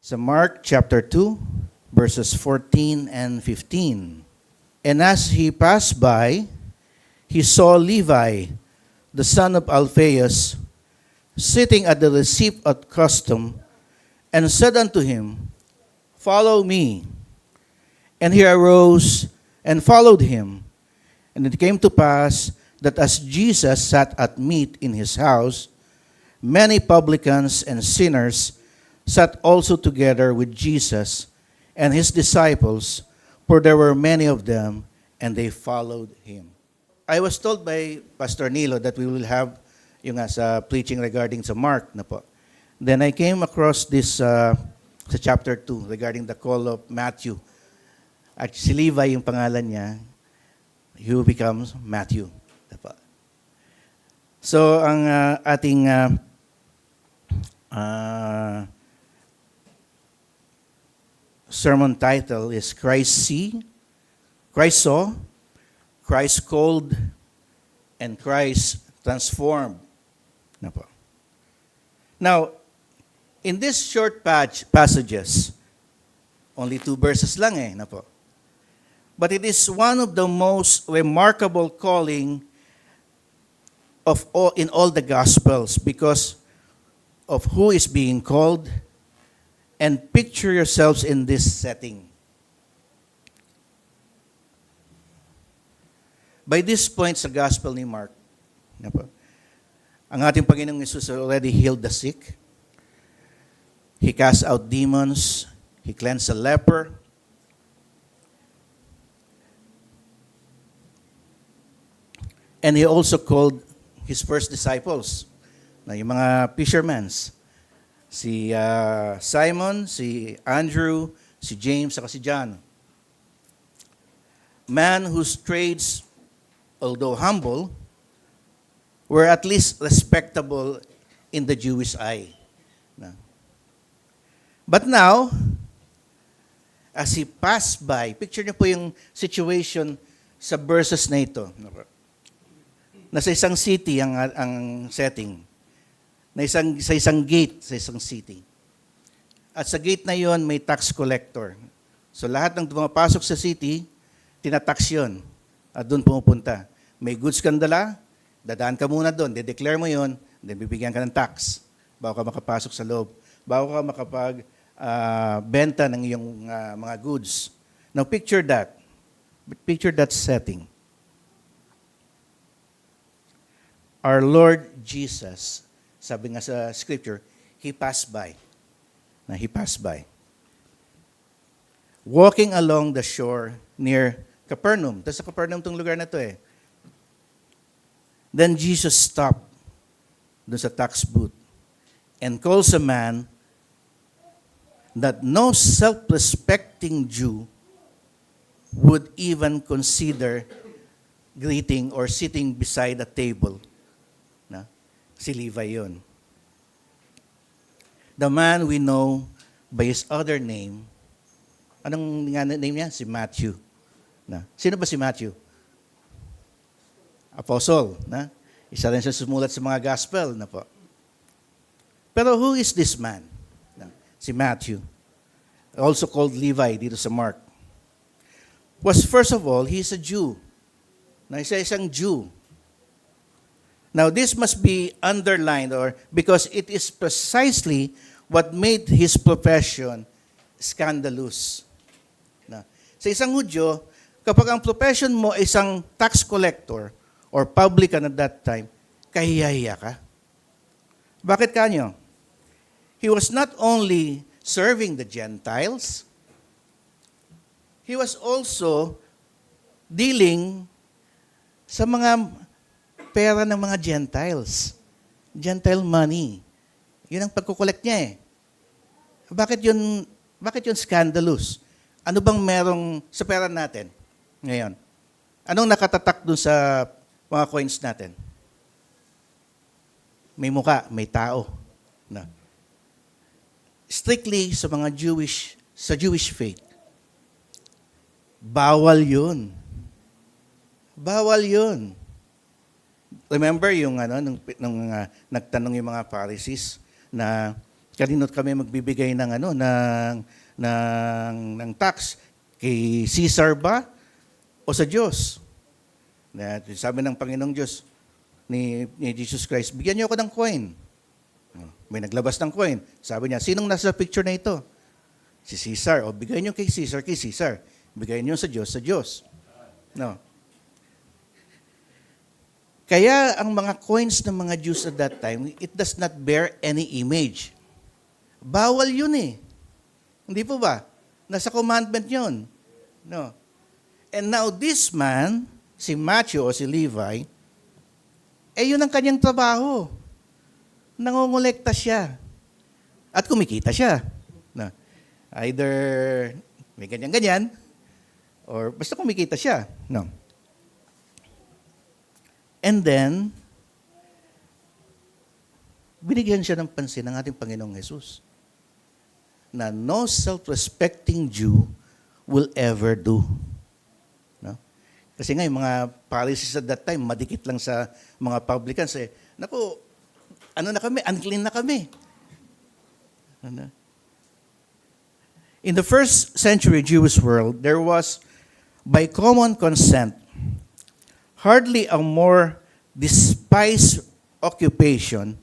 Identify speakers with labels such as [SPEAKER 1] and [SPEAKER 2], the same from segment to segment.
[SPEAKER 1] So Mark chapter 2, verses 14 and 15. And as he passed by, he saw Levi, the son of Alphaeus, sitting at the receipt of custom, and said unto him, Follow me. And he arose and followed him. And it came to pass that as Jesus sat at meat in his house, many publicans and sinners sat also together with Jesus and his disciples, for there were many of them, and they followed him. I was told by Pastor Nilo that we will have yung sa preaching regarding sa Mark na po. Then I came across this sa chapter 2 regarding the call of Matthew. At si Levi yung pangalan niya, he becomes Matthew. So ang ating sermon title is Christ saw, Christ called, and Christ transformed. Now, in this short passages, only 2 verses lang but it is one of the most remarkable calling in all the Gospels because of who is being called. And picture yourselves in this setting. By this point sa Gospel ni Mark, ang ating Panginoong Yesus already healed the sick. He cast out demons. He cleansed a leper. And he also called his first disciples, yung mga fishermen. Si Simon, si Andrew, si James, saka si John. Man whose trades, although humble, were at least respectable in the Jewish eye. But now, as he passed by, picture niyo po yung situation sa verses na ito. Nasa isang city ang setting. Sa isang gate, sa isang city. At sa gate na yon may tax collector. So lahat ng pumapasok sa city, tinatax yun. At doon pumupunta. May goods kang dala, dadaan ka muna doon, de-declare mo yon, then bibigyan ka ng tax. Bago ka makapasok sa loob. Bago ka makapag-benta ng iyong mga goods. Now picture that. Picture that setting. Our Lord Jesus, sabi nga sa scripture, He passed by. He passed by. Walking along the shore near Capernaum. Sa Capernaum itong lugar na to Then Jesus stopped doon sa tax booth and calls a man that no self-respecting Jew would even consider greeting or sitting beside a table. Si Levi yun. The man we know by his other name. Anong name niya? Si Matthew. Sino ba si Matthew? Apostle. Isa rin siya sumulat sa mga gospel. Pero who is this man? Si Matthew. Also called Levi dito sa Mark. Was first of all, he is a Jew. Isang Jew. Now, this must be underlined because it is precisely what made his profession scandalous. Sa isang Hudyo, kapag ang profession mo ay isang tax collector or publican at that time, kahiyahiya ka. Bakit kanyo? He was not only serving the Gentiles, he was also dealing sa mga pera ng mga Gentiles. Gentile money. Yun ang pagkukolekt niya Bakit yun scandalous? Ano bang merong sa pera natin ngayon? Anong nakatatak dun sa mga coins natin? May muka, may tao. Strictly sa mga Jewish faith, bawal yun. Bawal yun. Remember yung nung nagtanong yung mga Pharisees na Kanino kami magbibigay ng ng tax? Kay Caesar ba o sa Diyos? Sabi ng Panginoong Diyos ni Jesus Christ, bigyan niyo ako ng coin. May naglabas ng coin. Sabi niya, sinong nasa picture na ito? Si Caesar. O bigay niyo kay Caesar, kay Caesar. Bigay niyo sa Diyos, sa Diyos. No. Kaya ang mga coins ng mga Jews at that time, it does not bear any image. Bawal yun eh. Hindi po ba? Nasa commandment yun. No. And now this man, si Matthew o si Levi, yun ang kanyang trabaho. Nangongolekta siya. At kumikita siya. No. Either may ganyan-ganyan, or basta kumikita siya. No. And then, binigyan siya ng pansin ng ating Panginoong Jesus na no self-respecting Jew will ever do. No? Kasi nga, yung mga Pharisees at that time, madikit lang sa mga publicans. Naku, ano na kami? Unclean na kami. Ano? In the first century Jewish world, there was, by common consent, hardly a more despised occupation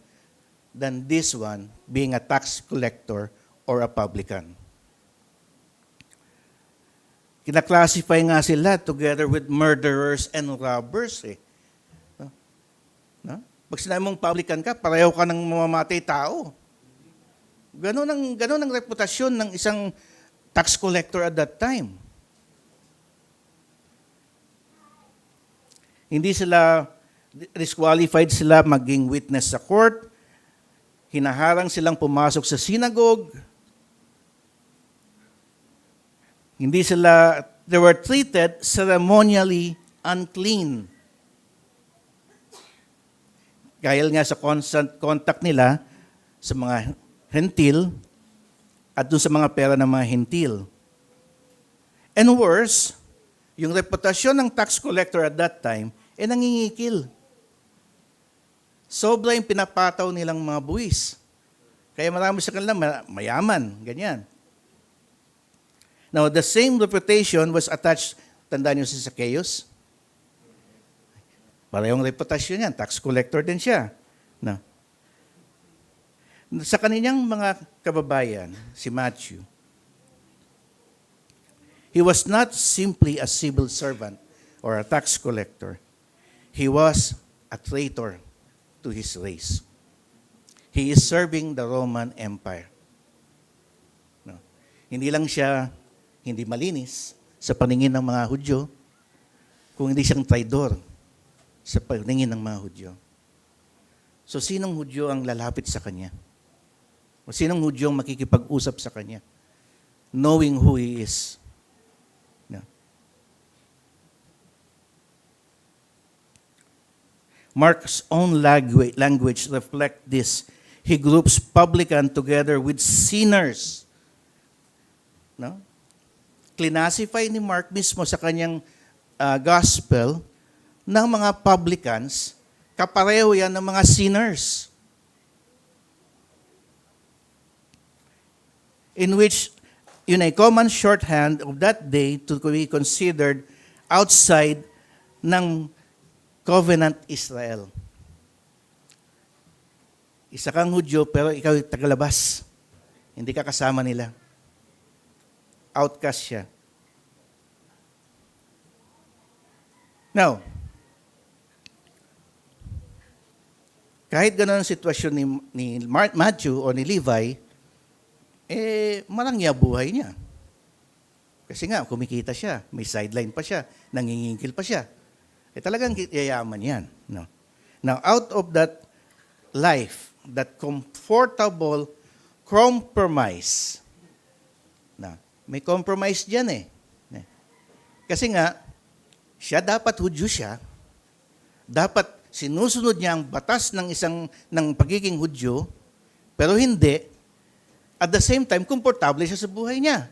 [SPEAKER 1] than this one, being a tax collector or a publican. Kinaklasify nga sila together with murderers and robbers. No? Pag sinabi mong publican ka, pareho ka ng mamamatay tao. Ganon ang reputasyon ng isang tax collector at that time. Hindi sila, disqualified sila maging witness sa court. Hinaharang silang pumasok sa synagogue. They were treated ceremonially unclean. Dahil nga sa constant contact nila sa mga hentil at dun sa mga pera ng mga hentil. And worse, yung reputasyon ng tax collector at that time, nangingikil. Sobra yung pinapataw nilang mga buwis. Kaya marami sa kanila mayaman, ganyan. Now, the same reputation was attached, tandaan niyo si Zacchaeus? Parehong reputasyon yan, tax collector din siya. No. Sa kanilang mga kababayan, si Matthew, he was not simply a civil servant or a tax collector. He was a traitor to his race. He is serving the Roman Empire. No. Hindi lang siya hindi malinis sa paningin ng mga Hudyo, kung hindi siyang traidor sa paningin ng mga Hudyo. So, sinong Hudyo ang lalapit sa kanya? O sinong Hudyo ang makikipag-usap sa kanya? Knowing who he is. No. Mark's own language reflect this. He groups publican together with sinners. No? Classify ni Mark mismo sa kanyang gospel ng mga publicans, kapareho yan ng mga sinners. In which, yun ay common shorthand of that day to be considered outside ng covenant Israel. Isa kang Hudyo, pero ikaw ay tagalabas. Hindi ka kasama nila. Outcast siya. Now, kahit gano'n ang sitwasyon ni Matthew o ni Levi, marangya buhay niya. Kasi nga, kumikita siya, may sideline pa siya, nangingingkil pa siya. Talagang yayaman yan. No? Now, out of that life, that comfortable compromise, may compromise dyan eh. Kasi nga, siya dapat Hudyo siya, dapat sinusunod niya ang batas ng pagiging Hudyo, pero hindi, at the same time, komportable siya sa buhay niya.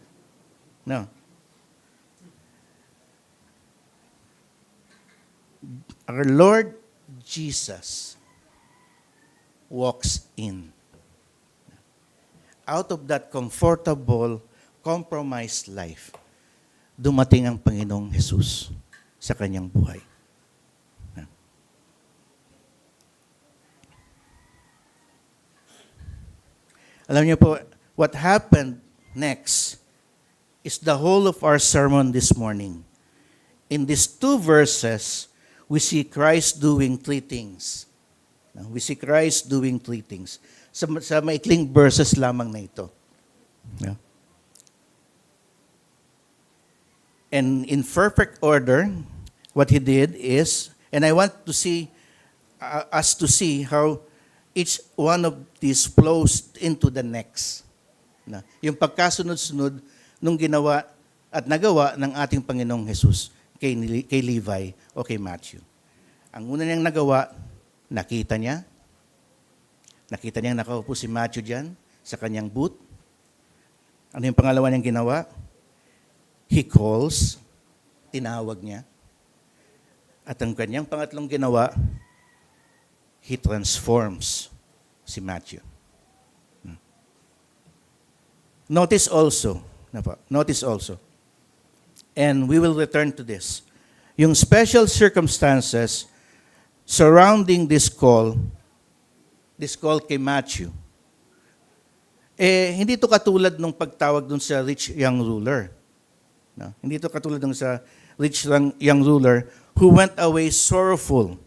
[SPEAKER 1] No. Our Lord Jesus walks in. out of that comfortable, compromised life, dumating ang Panginoong Jesus sa kanyang buhay. Alam niyo po, what happened next is the whole of our sermon this morning. In these two verses, we see Christ doing three things. We see Christ doing three things. Sa maikling verses lamang na ito. Yeah. And in perfect order, what he did is, and I want to see us to see how each one of these flows into the next. Yung pagkasunod-sunod nung ginawa at nagawa ng ating Panginoong Jesus kay Levi o kay Matthew. Ang una niyang nagawa, nakita niya nakaupo si Matthew dyan sa kanyang booth. Ano yung pangalawa niyang ginawa? He calls, tinawag niya. At ang kanyang pangatlong ginawa, he transforms si Matthew. Notice also, and we will return to this, yung special circumstances surrounding this call kay Matthew, hindi ito katulad nung pagtawag dun sa rich young ruler. No? Hindi ito katulad dun sa rich young ruler who went away sorrowful.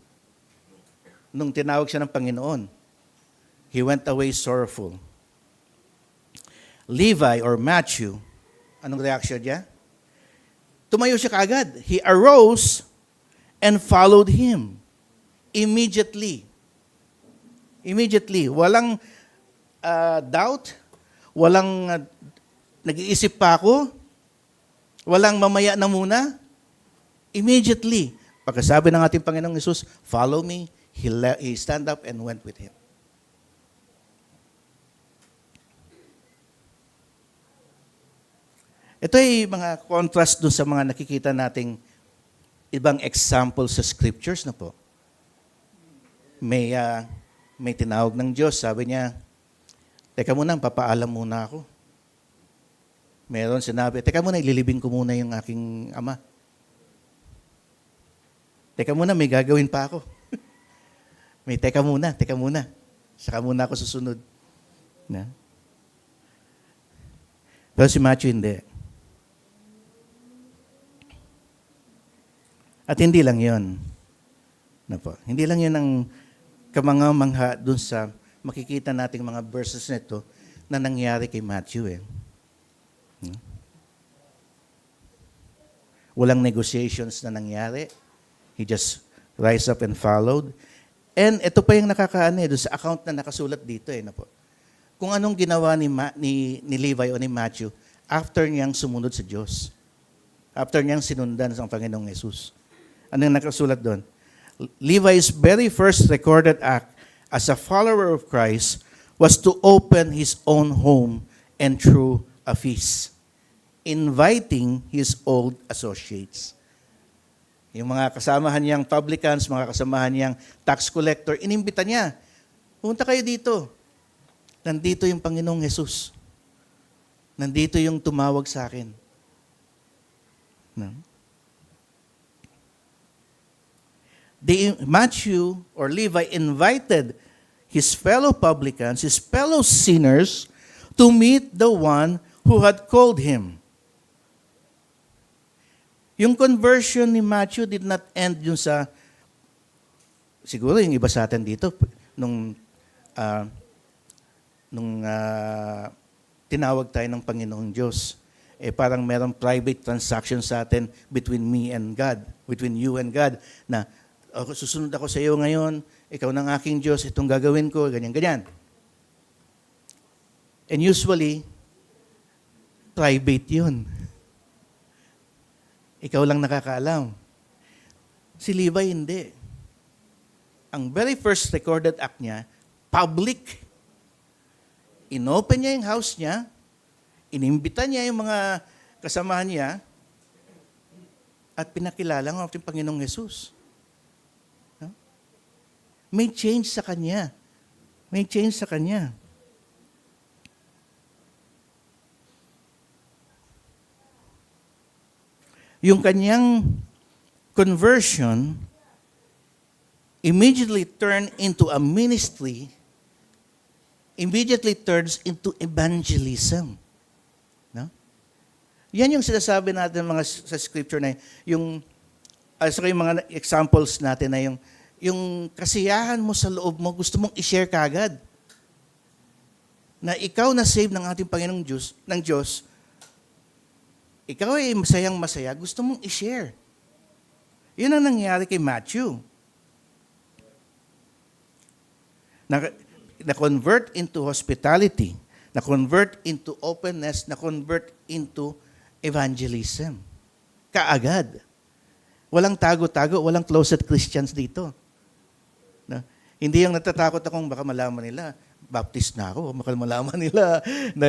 [SPEAKER 1] Nung tinawag siya ng Panginoon, he went away sorrowful. Levi or Matthew, anong reaction niya? Tumayo siya kaagad. He arose and followed him. Immediately. Walang doubt, walang nag-iisip pa ako, walang mamaya na muna. Immediately. Pagkasabi ng ating Panginoong Jesus, follow me, he stand up and went with him. Ito ay mga contrast dun sa mga nakikita nating ibang example sa scriptures na po. May tinawag ng Diyos, sabi niya, teka muna, papaalam muna ako. Meron sinabi, teka muna, ililibing ko muna yung aking ama. Teka muna, may gagawin pa ako. May teka muna. Saka muna ako susunod. Na? Pero si Matthew hindi. At hindi lang yun. Hindi lang yun ang kamangha-mangha dun sa makikita nating mga verses nito na nangyari kay Matthew. Walang negotiations na nangyari. He just rise up and followed. And ito pa yung doon sa account na nakasulat dito. Kung anong ginawa ni Levi o ni Matthew after niyang sumunod sa Diyos. After niyang sinundan sa Panginoong Jesus. Anong nakasulat doon? Levi's very first recorded act as a follower of Christ was to open his own home and through a feast, inviting his old associates. Yung mga kasamahan niyang publicans, mga kasamahan niyang tax collector, inimbita niya, punta kayo dito. Nandito yung Panginoong Jesus. Nandito yung tumawag sa akin. No? Matthew or Levi invited his fellow publicans, his fellow sinners, to meet the one who had called him. Yung conversion ni Matthew did not end yun sa, siguro yung iba sa atin dito, nung tinawag tayo ng Panginoong Diyos, parang merong private transaction sa atin between me and God, between you and God, na susunod ako sa iyo ngayon, ikaw ng aking Diyos, itong gagawin ko, ganyan-ganyan. And usually, private yun. Ikaw lang nakakaalam. Si Levi hindi. Ang very first recorded act niya, public. Inopen niya yung house niya, inimbita niya yung mga kasamahan niya, at pinakilala ng ating Panginoong Jesus. May change sa kanya. yung kanyang conversion immediately turned into a ministry, immediately turns into evangelism. No? Yan yung sinasabi natin mga sa scripture na yung yung mga examples natin na yung kasiyahan mo sa loob mo, gusto mong i-share kagad. Na ikaw na save ng ating Panginoong Diyos, ikaw ay masayang masaya, gusto mong i-share. Yun ang nangyari kay Matthew. Na-convert into hospitality, na-convert into openness, na-convert into evangelism. Kaagad. Walang tago-tago, walang closet Christians dito. No? Hindi yung natatakot akong baka malaman nila, Baptist na ako, baka malaman nila na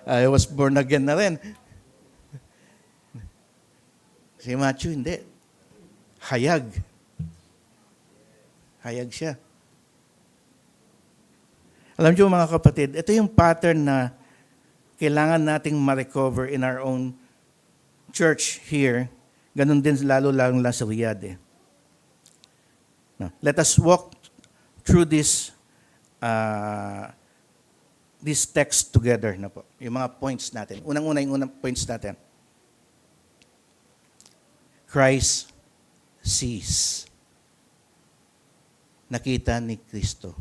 [SPEAKER 1] I was born again na rin. Si Matthew, hindi. Hayag. Hayag siya. Alam niyo mga kapatid, ito yung pattern na kailangan nating ma-recover in our own church here. Ganun din lalo lang sa Riyadh. No. Let us walk through this text together na po. Yung mga points natin. Unang-una yung unang points natin. Christ sees. Nakita ni Kristo.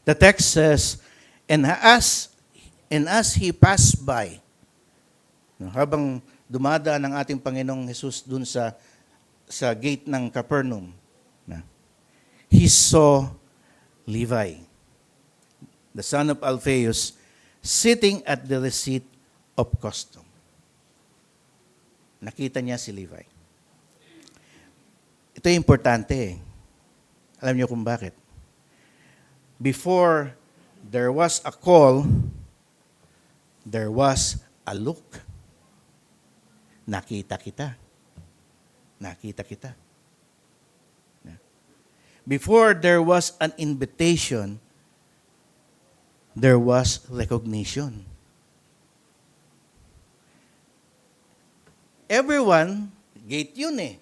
[SPEAKER 1] The text says, and as he passed by, habang dumadaan ang ating Panginoong Jesus dun sa gate ng Capernaum, he saw Levi, the son of Alphaeus, sitting at the receipt of custom. Nakita niya si Levi. Ito yung importante. Alam niyo kung bakit? Before there was a call, there was a look. Nakita kita. Nakita kita. Before there was an invitation, there was recognition. Everyone, gate yun eh.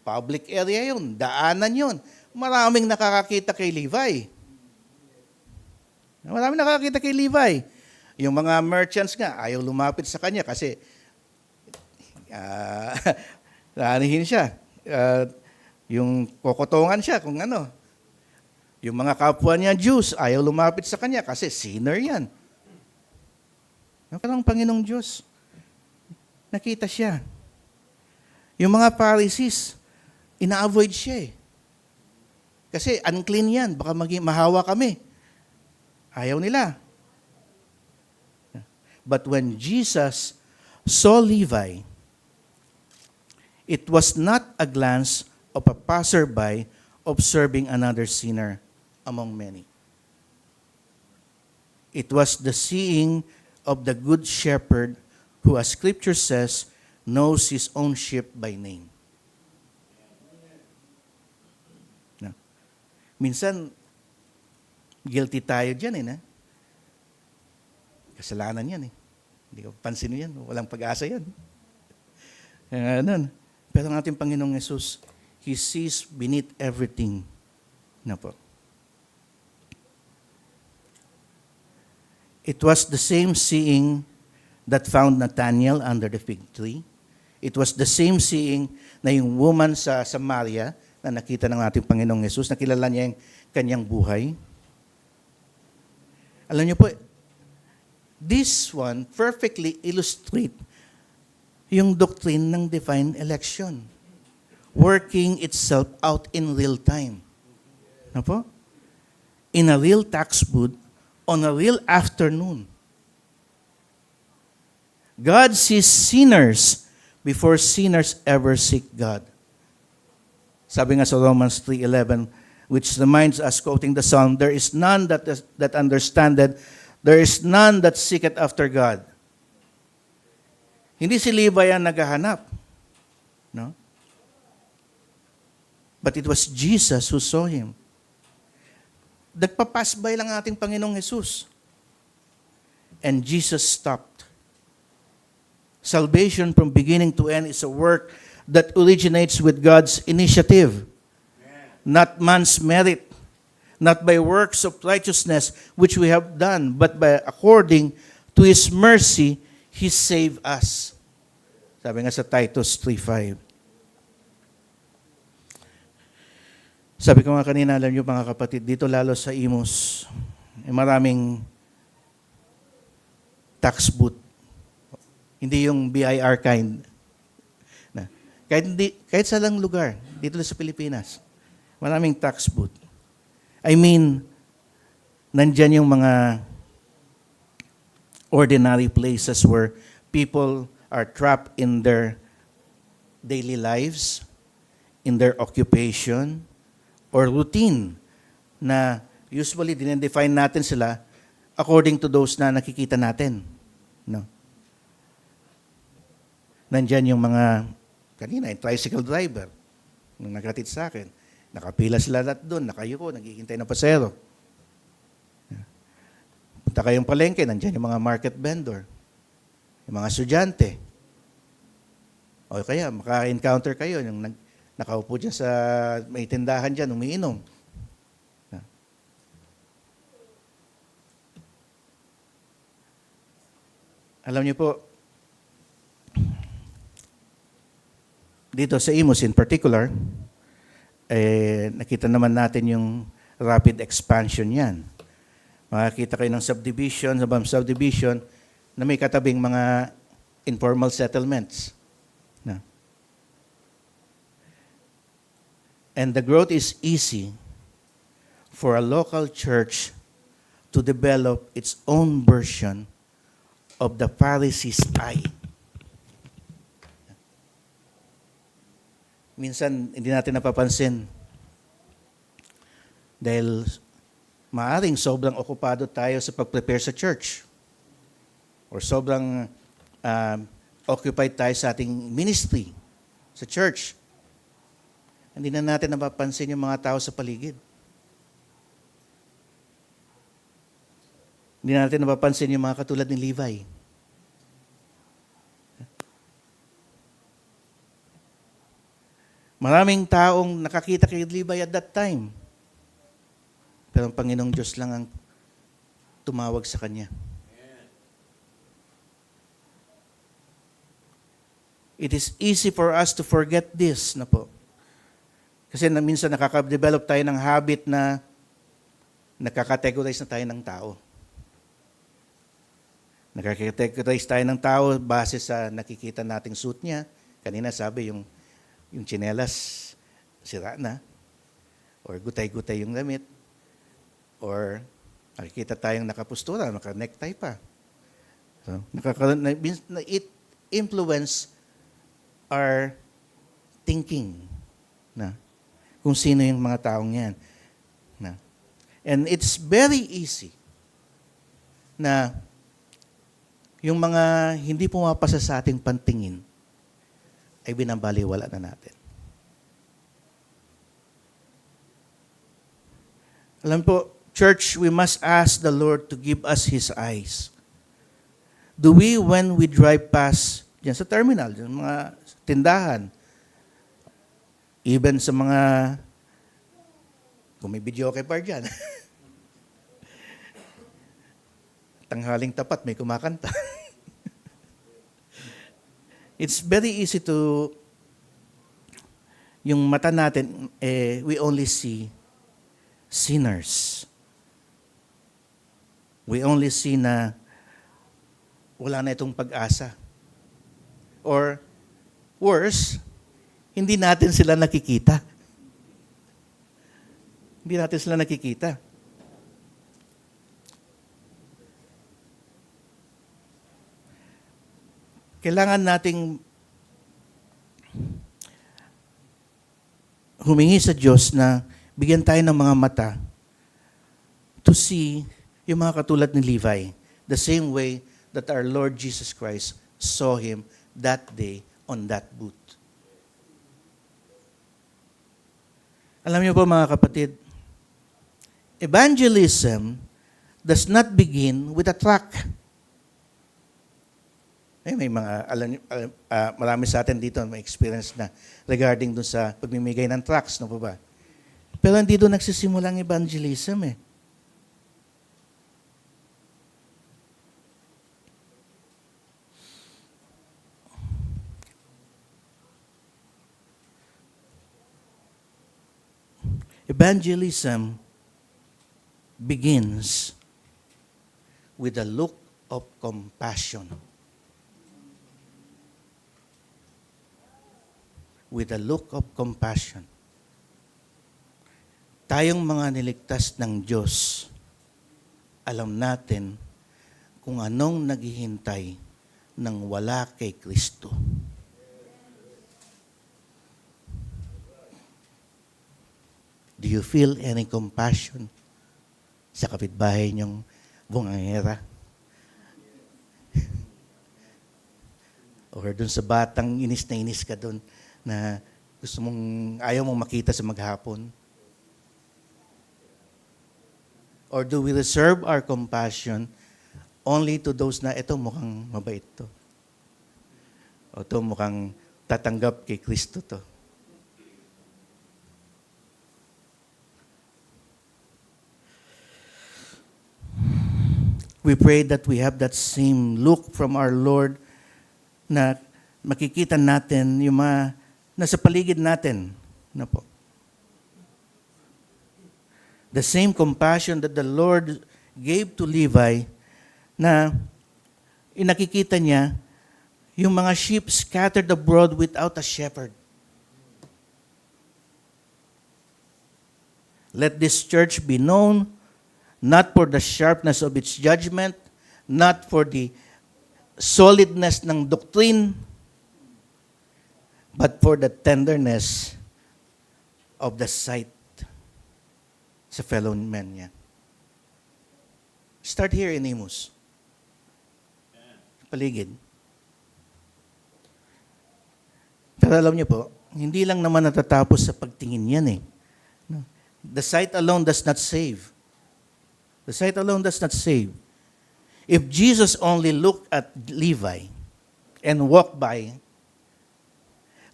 [SPEAKER 1] Public area yun. Daanan yun. Maraming nakakakita kay Levi. Maraming nakakakita kay Levi. Yung mga merchants nga, ayaw lumapit sa kanya kasi naanihin siya. Yung kokotongan siya kung ano. Yung mga kapwa niya Jews, ayaw lumapit sa kanya kasi sinner yan. Ang Panginoong Diyos, nakita siya. Yung mga Pharisees, ina-avoid siya eh. Kasi unclean yan, baka mahawa kami. Ayaw nila. But when Jesus saw Levi, it was not a glance of a passerby observing another sinner among many. It was the seeing of the good shepherd who, as Scripture says, knows his own sheep by name. No. Minsan, guilty tayo dyan eh. Kasalanan yan eh. Hindi ko pansin yan. Walang pag-asa yan. Pero ang ating Panginoong Yesus, He sees beneath everything. Na po. It was the same seeing that found Nathanael under the fig tree. It was the same seeing na yung woman sa Samaria na nakita ng ating Panginoong Yesus, nakilala niya yung kanyang buhay. Alam niyo po, this one perfectly illustrate yung doctrine ng divine election. Working itself out in real time. Ano po? In a real tax booth, on a real afternoon. God sees sinners before sinners ever seek God. Sabi nga sa Romans 3:11, which reminds us, quoting the Psalm, there is none that understandeth, there is none that seeketh after God. Hindi si Levi ang naghahanap. No? But it was Jesus who saw him. Nagpapass by lang ating Panginoong Jesus. And Jesus stopped. salvation from beginning to end is a work that originates with God's initiative, not man's merit, not by works of righteousness which we have done, but by according to His mercy, He saved us. Sabi nga sa Titus 3:5. Sabi ko nga kanina, alam niyo mga kapatid, dito lalo sa Imus, maraming tax booth. Hindi yung BIR kind. Na, kahit sa lang lugar, dito sa Pilipinas, maraming tax booth. I mean, nandyan yung mga ordinary places where people are trapped in their daily lives, in their occupation, or routine na usually dinedefine natin sila according to those na nakikita natin. No? Nandyan yung mga, kanina, yung tricycle driver, nung naghatid sa akin, nakapila sila lahat doon, nakayuko, naghihintay ng pasero. Punta kayong palengke, nandyan yung mga market vendor, yung mga estudyante. O kaya, maka-encounter kayo, yung nakaupo dyan sa may tindahan dyan, umiinom. Alam niyo po, dito sa Imus in particular, nakita naman natin yung rapid expansion yan. Makakita kayo ng subdivision na may katabing mga informal settlements. And the growth is easy for a local church to develop its own version of the Pharisee's pie. Minsan, hindi natin napapansin dahil maaring sobrang okupado tayo sa pag-prepare sa church or sobrang occupied tayo sa ating ministry sa church. Hindi na natin napapansin yung mga tao sa paligid. Hindi na natin napapansin yung mga katulad ni Levi. Maraming taong nakakita kay Levi at that time. Pero ang Panginoong Diyos lang ang tumawag sa kanya. It is easy for us to forget this na po. Kasi minsan nakaka-develop tayo ng habit na nakaka-categorize na tayo ng tao. Nakaka-categorize tayo ng tao base sa nakikita nating suit niya. Kanina sabi yung tsinelas, sira na. Or gutay-gutay yung damit. Or nakikita tayong nakapustura, naka-necktie pa. So, it influence our thinking na kung sino yung mga taong yan. Na. And it's very easy na yung mga hindi pumapasa sa ating pantingin ay binabaliwala na natin. Alam po, church, we must ask the Lord to give us His eyes. Do we, when we drive past, dyan sa terminal, dyan mga tindahan, even sa mga, kung may videoke par dyan, tanghaling tapat, may kumakanta. It's very easy to, yung mata natin, we only see sinners. We only see na wala na itong pag-asa. Or, worse, hindi natin sila nakikita. Hindi natin sila nakikita. Kailangan nating humingi sa Diyos na bigyan tayo ng mga mata to see yung mga katulad ni Levi, the same way that our Lord Jesus Christ saw him that day on that booth. Alam niyo po mga kapatid, evangelism does not begin with a tract. May mga, marami sa atin dito may experience na regarding dun sa pagmimigay ng tracts, no po ba? Pero hindi doon nagsisimula ang evangelism eh. Evangelism begins with a look of compassion. With a look of compassion. Tayong mga niligtas ng Diyos, alam natin kung anong naghihintay nang wala kay Kristo. Do you feel any compassion sa kapitbahay niyong bungangera? Or dun sa batang inis na inis ka dun na gusto mong, ayaw mong makita sa maghapon? Or do we reserve our compassion only to those na ito mukhang mabait to? O ito mukhang tatanggap kay Kristo to? We pray that we have that same look from our Lord na makikita natin yung mga nasa paligid natin. Na po. The same compassion that the Lord gave to Levi na nakikita niya yung mga sheep scattered abroad without a shepherd. Let this church be known not for the sharpness of its judgment, not for the solidness ng doctrine, but for the tenderness of the sight sa fellow men niya. Start here in Amos. Paligid. Pero alam niyo po, hindi lang naman natatapos sa pagtingin yan eh. The sight alone does not save. The sight alone does not save. If Jesus only looked at Levi and walked by,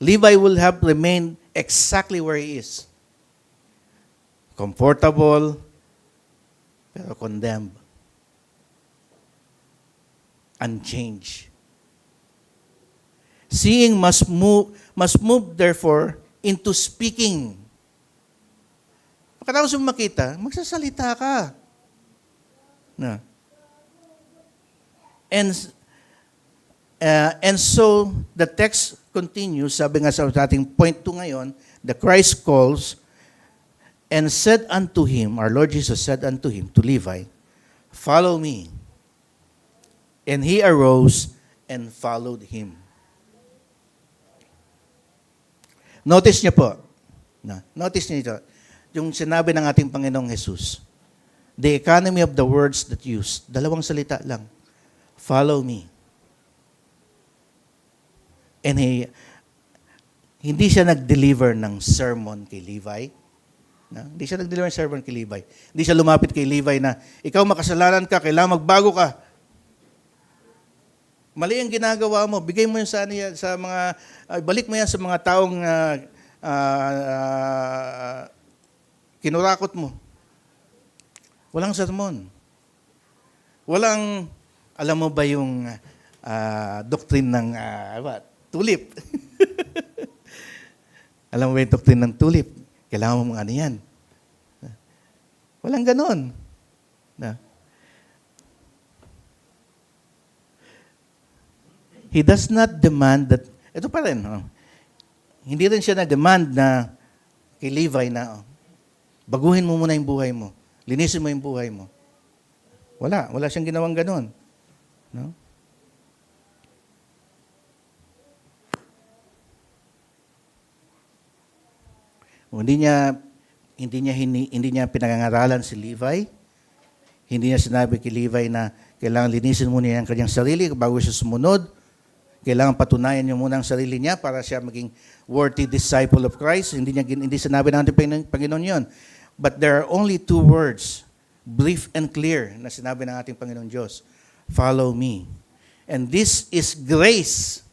[SPEAKER 1] Levi will have remained exactly where he is. Comfortable, pero condemned. Unchanged. Seeing must move therefore into speaking. Pagkatapos mo makita, magsasalita ka. No. And so the text continues, sabi nga sa ating point 2 ngayon, the Christ calls and said unto him, our Lord Jesus said unto him, to Levi, follow me. And he arose and followed him. Notice niyo po, notice niyo ito, yung sinabi ng ating Panginoong Jesus, the economy of the words that used, dalawang salita lang. Follow me. And hindi siya nag-deliver ng sermon kay Levi. Hindi siya nag-deliver ng sermon kay Levi. Hindi siya lumapit kay Levi na, ikaw makasalanan ka, kailangan magbago ka. Mali ang ginagawa mo. Bigay mo yun sa mga, balik mo yan sa mga taong kinurakot mo. Walang sermon. Walang, alam mo ba yung doctrine ng tulip? Alam mo ba yung doctrine ng tulip? Kailangan mo mga ano yan. Walang ganon. He does not demand that, ito pa rin, hindi rin siya na-demand na kay Levi na, baguhin mo muna yung buhay mo. Linisin mo yung buhay mo. Wala siyang ginawang ganon. No? Hindi niya pinangangaralan si Levi. Hindi niya sinabi kay Levi na kailangan linisin muna niya ang kanyang sarili bago siya sumunod. Kailangan patunayan niya muna ang sarili niya para siya maging worthy disciple of Christ. Hindi sinabi ng ating Panginoon yun. But there are only 2 words, brief and clear, na sinabi ng ating Panginoon Diyos. Follow me. And this is grace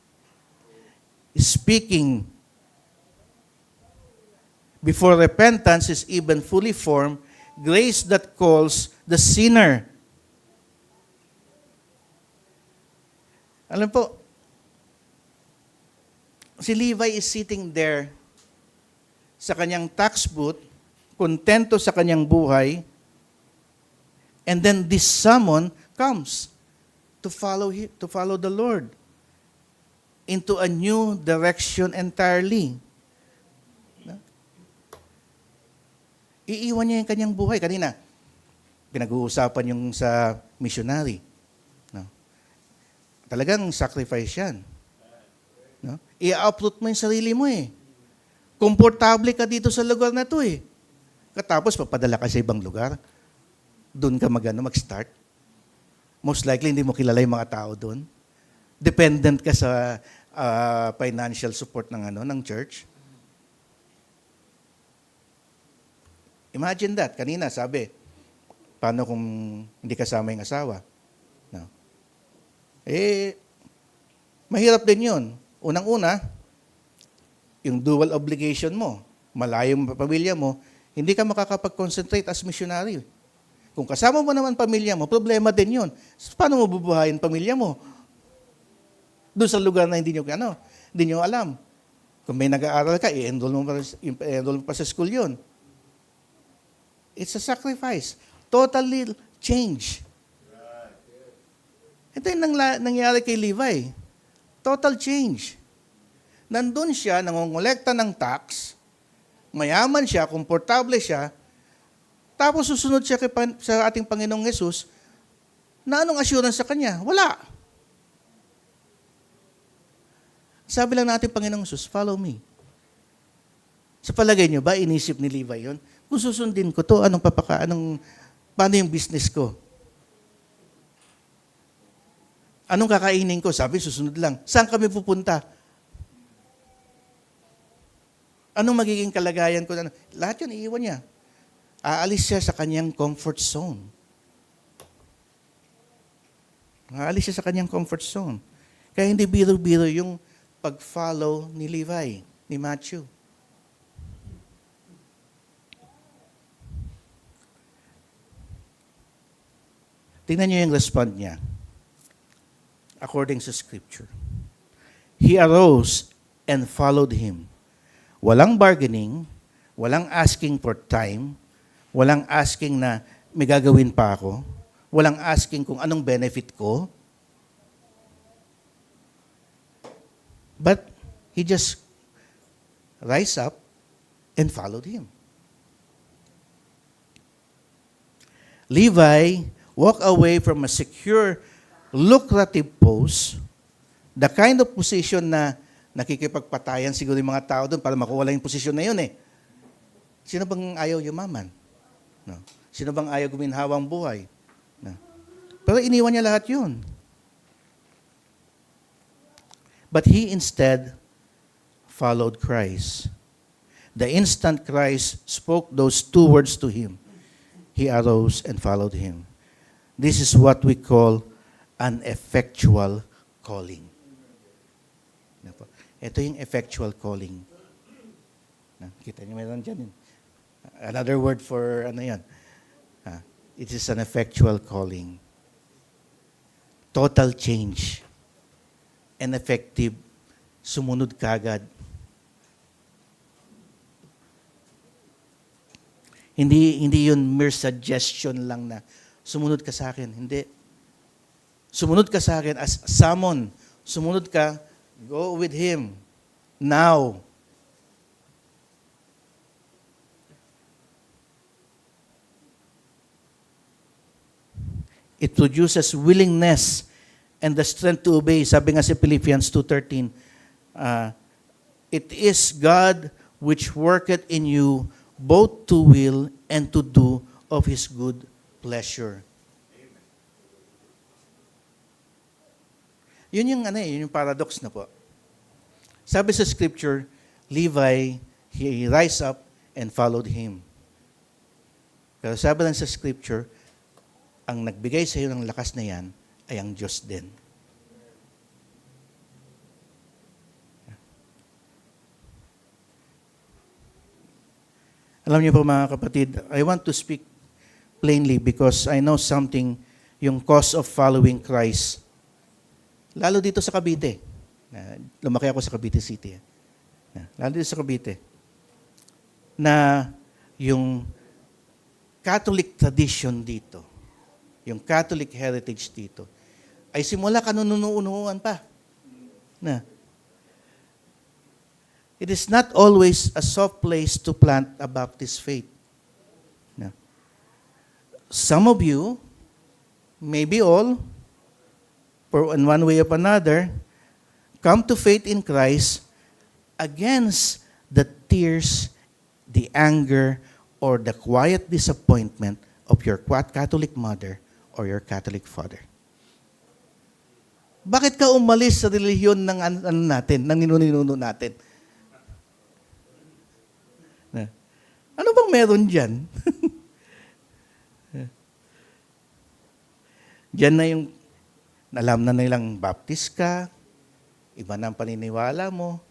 [SPEAKER 1] speaking before repentance is even fully formed, grace that calls the sinner. Alam po, si Levi is sitting there sa kanyang tax booth, kontento sa kanyang buhay, and then this summon comes to follow the Lord into a new direction entirely. Iiwan niya yung kanyang buhay. Kanina, pinag-uusapan yung sa missionary. No? Talagang sacrifice yan. No? I-uproot mo yung sarili mo eh. Komportable ka dito sa lugar na to eh. Katapos, papadala ka sa ibang lugar. Doon ka mag-start. Most likely, hindi mo kilala yung mga tao doon. Dependent ka sa financial support ng church. Imagine that. Kanina, sabi, paano kung hindi kasama yung asawa? No. Mahirap din yun. Unang-una, yung dual obligation mo, malayo mo pamilya mo, hindi ka makakapag-concentrate as missionary. Kung kasama mo naman pamilya mo, problema din yun. Paano mo bubuhayin pamilya mo? Doon sa lugar na hindi nyo alam. Kung may nag-aaral ka, i-enroll mo pa sa school yun. It's a sacrifice. Totally change. Ito yung nangyari kay Levi. Total change. Nandun siya, nangongolekta ng tax, mayaman siya, komportable siya, tapos susunod siya sa ating Panginoong Yesus, na anong assurance sa Kanya? Wala. Sabi lang natin, Panginoong Yesus, follow me. Sa palagay niyo ba, inisip ni Levi yun? Kung susundin ko to, paano yung business ko? Anong kakainin ko? Sabi, susunod lang. Saan kami pupunta? Anong magiging kalagayan ko? Lahat yun, iiwan niya. Aalis siya sa kanyang comfort zone. Aalis siya sa kanyang comfort zone. Kaya hindi biro-biro yung pag-follow ni Levi, ni Matthew. Tingnan niyo yung respond niya. According to Scripture. He arose and followed him. Walang bargaining, walang asking for time, walang asking na may gagawin pa ako, walang asking kung anong benefit ko. But he just rise up and followed him. Levi walk away from a secure, lucrative post, the kind of position na nakikipagpatayan siguro yung mga tao doon para makuha lang yung posisyon na yun eh. Sino bang ayaw yumaman? No. Sino bang ayaw guminhawang buhay? No. Pero iniwan niya lahat yun. But he instead followed Christ. The instant Christ spoke those two words to him, he arose and followed him. This is what we call an effectual calling. Ito yung effectual calling. Kita niyo meron dyan. Another word for yan. It is an effectual calling. Total change. And effective. Sumunod kagad. Hindi yun mere suggestion lang na sumunod ka sa akin. Hindi. Sumunod ka sa akin as summon. Sumunod ka, go with Him. Now. It produces willingness and the strength to obey. Sabi nga sa Philippians 2:13, it is God which worketh in you both to will and to do of His good pleasure. Amen. Yun yung paradox na po. Sabi sa Scripture, Levi, he rise up and followed him. Pero sabi lang sa Scripture, ang nagbigay sa iyo ng lakas na yan ay ang Diyos din. Alam niyo po mga kapatid, I want to speak plainly because I know something, yung cost of following Christ. Lalo dito sa Cavite. Lumaki ako sa Cavite City. Lalo dito sa Cavite. Na yung Catholic tradition dito, yung Catholic heritage dito, ay simula kanununuan pa. Na it is not always a soft place to plant a Baptist faith. Na some of you, maybe all, for in one way or another, come to faith in Christ against the tears, the anger, or the quiet disappointment of your Catholic mother or your Catholic father. Bakit ka umalis sa relihiyon ng natin, ng ninuno natin? Ano bang meron dyan? Diyan na yung, alam na nilang Baptist ka, iba na ang paniniwala mo,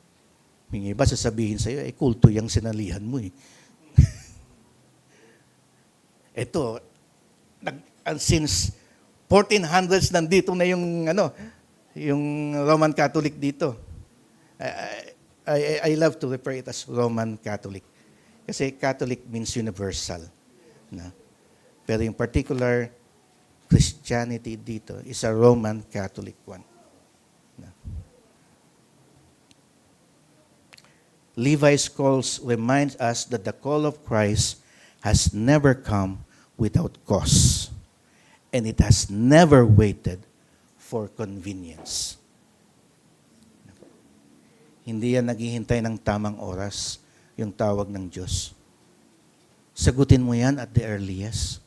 [SPEAKER 1] yung iba sasabihin sa'yo, kulto yung sinalihan mo eh. Ito, since 1400s nandito na yung yung Roman Catholic dito. I love to refer it as Roman Catholic. Kasi Catholic means universal. Na? Pero yung particular Christianity dito is a Roman Catholic one. Na? Levi's calls reminds us that the call of Christ has never come without cause. And it has never waited for convenience. Hindi yan naghihintay ng tamang oras, yung tawag ng Diyos. Sagutin mo yan at the earliest.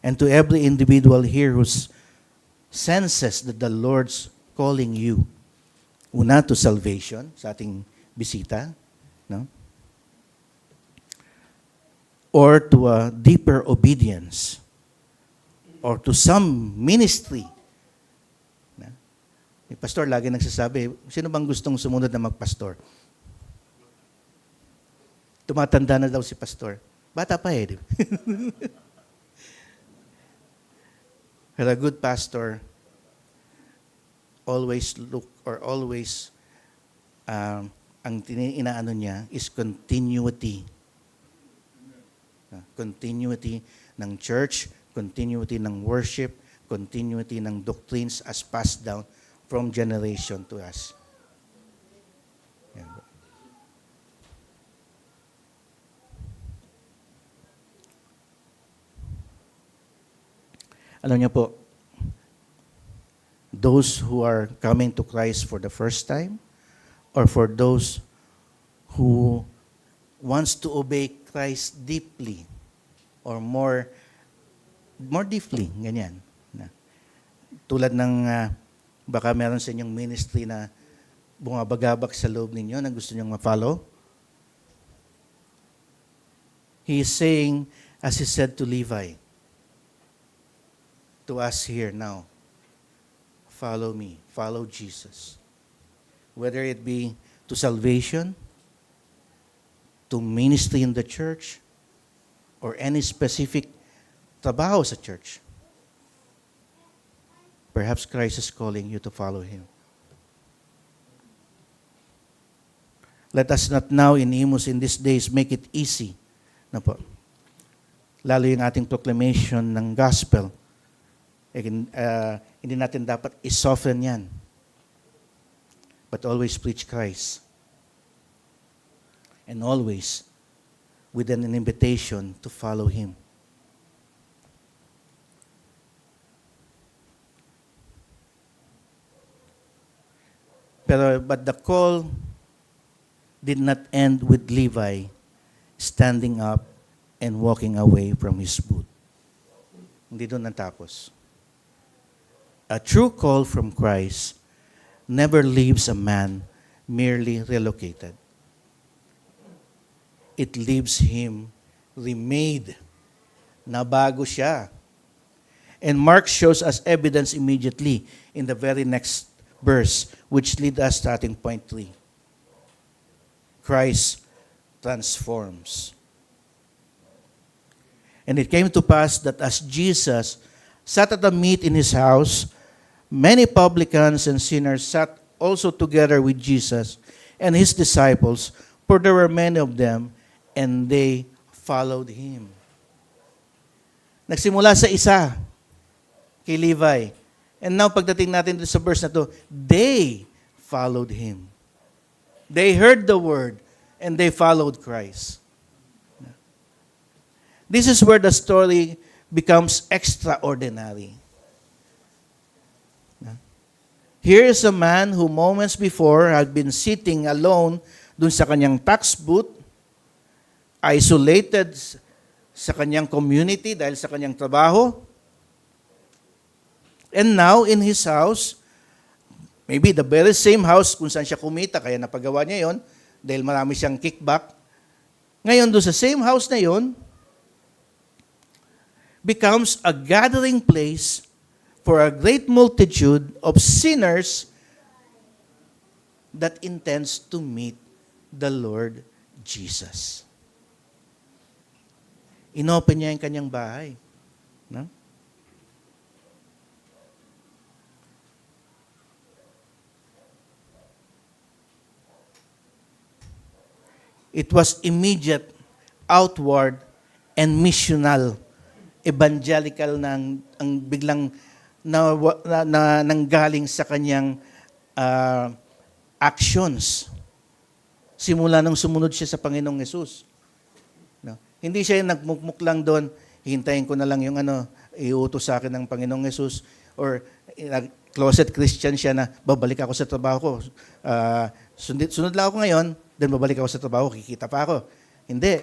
[SPEAKER 1] And to every individual here who senses that the Lord's calling you, una to salvation, sa ating bisita, no? Or to a deeper obedience, or to some ministry. May pastor lagi nagsasabi, sino bang gustong sumunod na magpastor? Tumatanda na daw si pastor. Bata pa eh. But a good pastor always ang inaano niya is continuity. Continuity ng church, continuity ng worship, continuity ng doctrines as passed down from generation to us. Yan. Alam niyo po, those who are coming to Christ for the first time, or for those who wants to obey Christ deeply, or more deeply, ganyan. Tulad ng baka meron sa inyong ministry na bumabagabak sa loob ninyo na gusto nyong ma-follow. He is saying, as he said to Levi, to us here now, follow me, follow Jesus. Whether it be to salvation, to ministry in the church, or any specific trabaho sa church. Perhaps Christ is calling you to follow Him. Let us not now in Imus in these days make it easy. Na po. Lalo yung ating proclamation ng gospel. Hindi natin dapat i-soften yan. But always preach Christ. And always with an invitation to follow Him. But the call did not end with Levi standing up and walking away from his booth. Hindi doon natapos. A true call from Christ never leaves a man merely relocated. It leaves him remade. Nabago siya. And Mark shows us evidence immediately in the very next verse, which lead us to ating point 3. Christ transforms. And it came to pass that as Jesus sat at the meat in his house, many publicans and sinners sat also together with Jesus and his disciples, for there were many of them, and they followed him. Nagsimula sa isa, kay Levi. And now, pagdating natin sa verse na to, they followed him. They heard the word, and they followed Christ. This is where the story becomes extraordinary. Here is a man who moments before had been sitting alone dun sa kanyang tax booth, isolated sa kanyang community dahil sa kanyang trabaho. And now, in his house, maybe the very same house kung saan siya kumita, kaya napagawa niya yon dahil marami siyang kickback. Ngayon, doon sa same house na yon, becomes a gathering place for a great multitude of sinners that intends to meet the Lord Jesus. Inopen niya yung kanyang bahay. No? It was immediate, outward, and missional. Evangelical na ang biglang nanggaling sa kanyang actions. Simula nung sumunod siya sa Panginoong Yesus. No? Hindi siya nagmukmuk lang doon, hintayin ko na lang yung iutos sa akin ng Panginoong Yesus, or closet Christian siya na babalik ako sa trabaho ko. Sunod lang ako ngayon, then babalik ako sa trabaho, kikita pa ako. Hindi.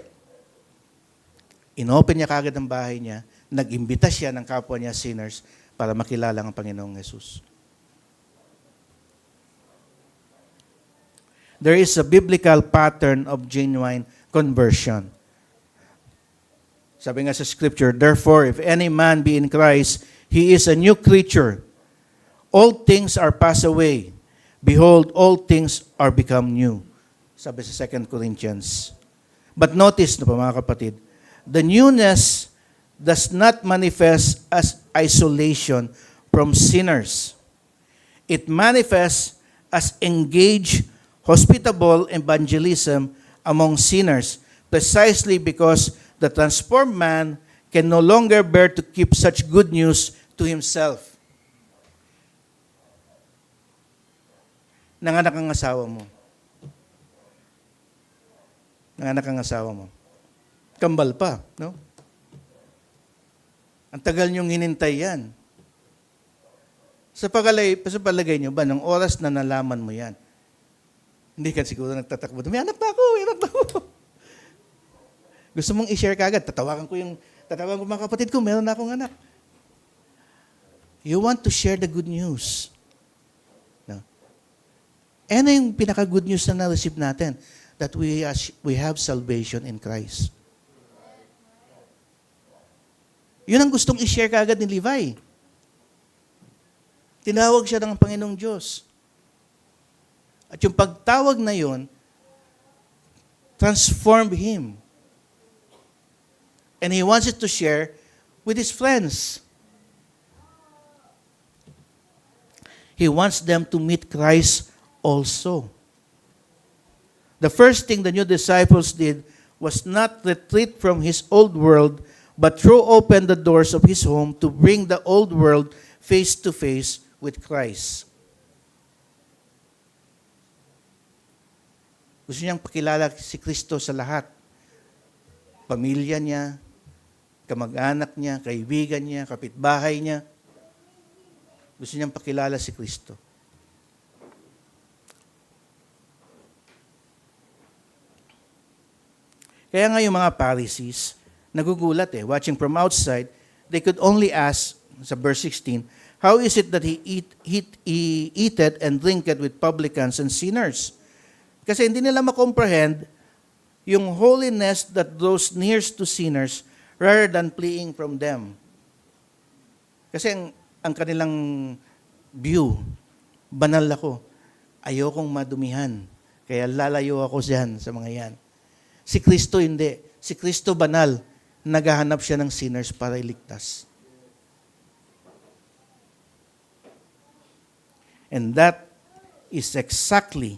[SPEAKER 1] Inopen niya kagad ang bahay niya, nag-imbita siya ng kapwa niya sinners para makilala ang Panginoong Yesus. There is a biblical pattern of genuine conversion. Sabi nga sa scripture, therefore, if any man be in Christ, he is a new creature. All things are passed away. Behold, all things are become new. Sabi sa 2 Corinthians. But notice na po mga kapatid, the newness does not manifest as isolation from sinners. It manifests as engaged, hospitable evangelism among sinners, precisely because the transformed man can no longer bear to keep such good news to himself. Nanganak ang asawa mo. Nanganak ang asawa mo. Kambal pa, no? Ang tagal niyong hinintay yan. Sa palagay niyo ba, ng oras na nalaman mo yan, hindi ka siguro nagtatakbo, may anak na ako, may anak na ako. Gusto mong i-share kagad, tatawagan ko mga kapatid ko, meron na akong anak. You want to share the good news. No? Ano yung pinaka-good news na na-receive natin? That we have salvation in Christ. Yun ang gustong i-share kaagad ni Levi. Tinawag siya ng Panginoong Diyos. At yung pagtawag na yun, transformed him. And he wants it to share with his friends. He wants them to meet Christ also. The first thing the new disciples did was not retreat from his old world, but throw open the doors of his home to bring the old world face to face with Christ. Gusto niyang pakilala si Kristo sa lahat. Pamilya niya, kamag-anak niya, kaibigan niya, kapitbahay niya. Gusto niyang pakilala si Kristo. Kaya nga yung mga Pharisees, nagugulat watching from outside, they could only ask, sa verse 16, how is it that he eateth and drinketh with publicans and sinners? Kasi hindi nila makomprehend yung holiness that draws near to sinners rather than fleeing from them. Kasi ang kanilang view, banal ako, ayokong madumihan, kaya lalayo ako diyan sa mga yan. Si Kristo hindi. Si Kristo banal. Naghahanap siya ng sinners para iligtas. And that is exactly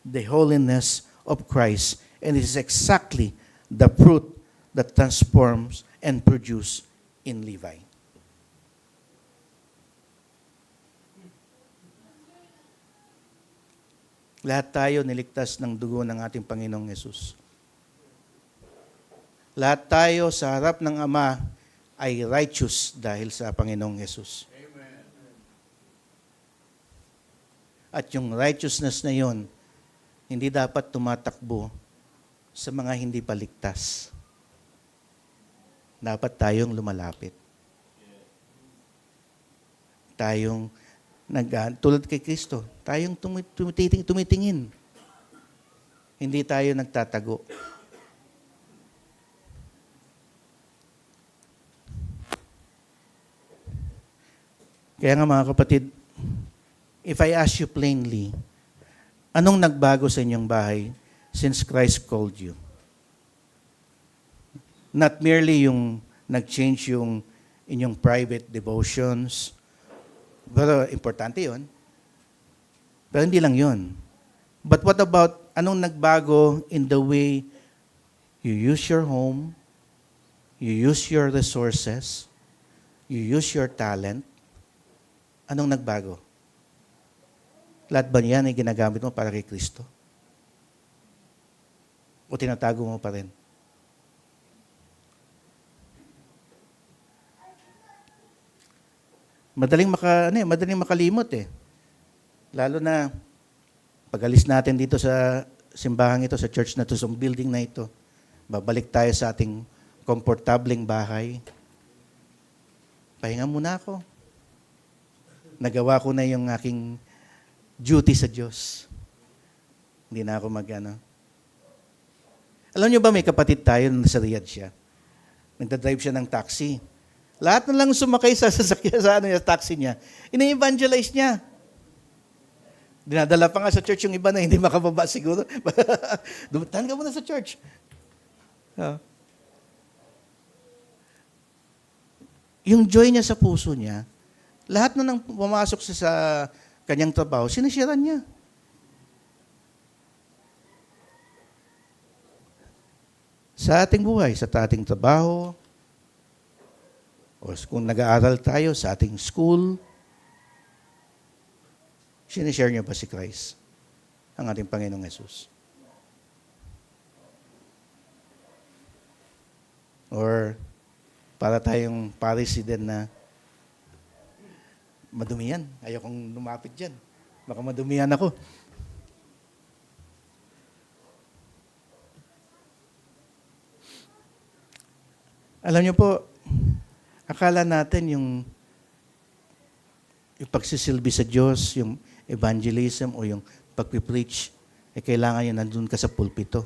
[SPEAKER 1] the holiness of Christ. And it is exactly the fruit that transforms and produces in Levi. Lahat tayo niligtas ng dugo ng ating Panginoong Yesus. Lahat tayo sa harap ng Ama ay righteous dahil sa Panginoong Yesus. At yung righteousness na yon, hindi dapat tumatakbo sa mga hindi paligtas. Dapat tayong lumalapit. Tayong tulad kay Kristo, tayong tumitingin. Hindi tayo nagtatago. Kaya nga mga kapatid, if I ask you plainly, anong nagbago sa inyong bahay since Christ called you? Not merely yung nag-change yung inyong private devotions, pero importante yun. Pero hindi lang yun. But what about, anong nagbago in the way you use your home, you use your resources, you use your talent? Anong nagbago? Lahat ba niyan ay ginagamit mo para kay Kristo? O tinatago mo pa rin? Madaling makalimot eh. Lalo na pag-alis natin dito sa simbahan ito, sa church na ito, sa building na ito, babalik tayo sa ating komportableng bahay. Pahinga muna ako. Nagawa ko na yung aking duty sa Diyos. Hindi na ako Alam niyo ba, may kapatid tayo na nasa Riyadh siya. Nagdadrive siya ng taxi. Lahat na lang sumakay sa sasakyan sa taxi niya. Ina-evangelize niya. Dinadala pa nga sa church yung iba na hindi makababa siguro. Dumatan ka muna sa church. Yung joy niya sa puso niya, lahat na nang pumasok sa kanyang trabaho, sinisiran niya. Sa ating buhay, sa ating trabaho, o kung nag-aaral tayo sa ating school, sinishare niyo ba si Christ, ang ating Panginoong Yesus? Or para tayong Pharisee din na madumi yan. Ayaw kong lumapit dyan. Baka madumihan ako. Alam niyo po, akala natin yung pagsisilbi sa Diyos, yung evangelism o yung pagpipreach, kailangan yun nandun ka sa pulpito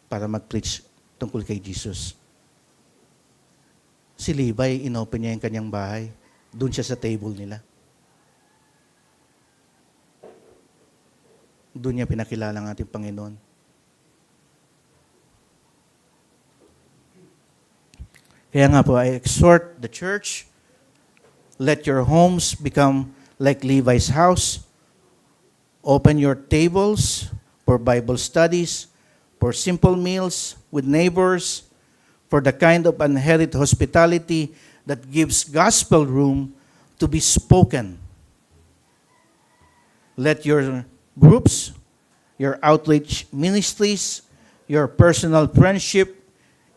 [SPEAKER 1] para mag-preach tungkol kay Jesus. Si Levi, inopen niya yung kanyang bahay. Doon siya sa table nila. Doon niya pinakilala ang ating Panginoon. Kaya nga po, I exhort the church, let your homes become like Levi's house. Open your tables for Bible studies, for simple meals with neighbors, for the kind of unhurried hospitality that gives gospel room to be spoken. Let your groups, your outreach ministries, your personal friendship